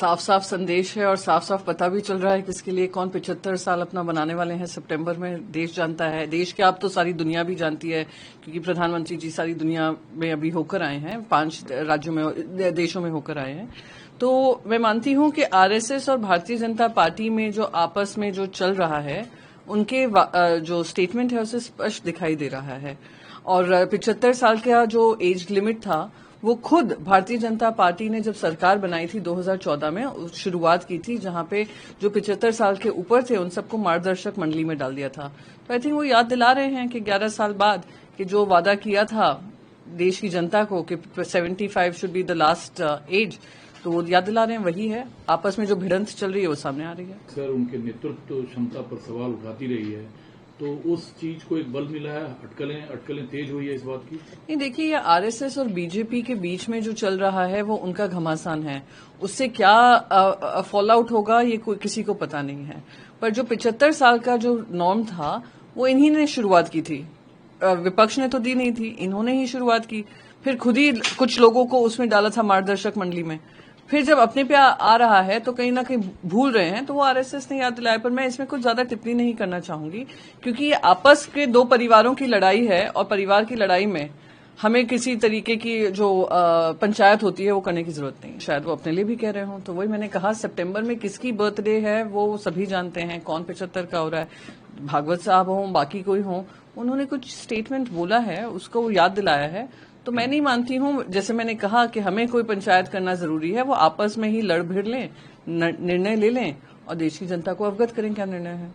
साफ साफ संदेश है और साफ साफ पता भी चल रहा है कि इसके लिए कौन 75 साल अपना बनाने वाले हैं सितंबर में। देश जानता है, देश क्या अब तो सारी दुनिया भी जानती है, क्योंकि प्रधानमंत्री जी सारी दुनिया में अभी होकर आए हैं, 5 राज्यों में, देशों में होकर आए हैं। तो मैं मानती हूं कि आरएसएस और भारतीय जनता पार्टी में जो आपस में जो चल रहा है, उनके जो स्टेटमेंट है उसे स्पष्ट दिखाई दे रहा है। और 75 साल का जो एज लिमिट था, वो खुद भारतीय जनता पार्टी ने जब सरकार बनाई थी 2014 में शुरुआत की थी, जहां पे जो 75 साल के ऊपर थे उन सबको मार्गदर्शक मंडली में डाल दिया था। तो आई थिंक वो याद दिला रहे हैं कि 11 साल बाद कि जो वादा किया था देश की जनता को कि 75 should be the last age, तो वो याद दिला रहे हैं, वही है। आपस में जो भिड़ंत चल रही है वो सामने आ रही है। सर, उनके नेतृत्व क्षमता पर सवाल उठाती रही है, तो उस चीज को एक बल मिला है, अटकलें तेज हुई है इस बात की। नहीं, देखिए, ये आरएसएस और बीजेपी के बीच में जो चल रहा है वो उनका घमासान है। उससे क्या फॉल आउट होगा ये कोई किसी को पता नहीं है। पर जो 75 साल का जो नॉर्म था वो इन्हीं ने शुरुआत की थी, विपक्ष ने तो दी नहीं थी, इन्होंने ही शुरुआत की। फिर खुद ही कुछ लोगों को उसमें डाला था मार्गदर्शक मंडली में। फिर जब अपने पे आ रहा है तो कहीं ना कहीं भूल रहे हैं, तो वो आरएसएस ने याद दिलाया। पर मैं इसमें कुछ ज्यादा टिप्पणी नहीं करना चाहूंगी, क्योंकि ये आपस के दो परिवारों की लड़ाई है और परिवार की लड़ाई में हमें किसी तरीके की जो पंचायत होती है वो करने की जरूरत नहीं। शायद वो अपने लिए भी कह रहे हों, तो वही मैंने कहा, सितंबर में किसकी बर्थडे है वो सभी जानते हैं, कौन 75 का हो रहा है। भागवत साहब हों, बाकी कोई हों, उन्होंने कुछ स्टेटमेंट बोला है, उसको वो याद दिलाया है। तो मैं नहीं मानती हूं, जैसे मैंने कहा कि हमें कोई पंचायत करना जरूरी है, वो आपस में ही लड़ भिड़ लें, निर्णय ले लें और देश की जनता को अवगत करें क्या निर्णय है।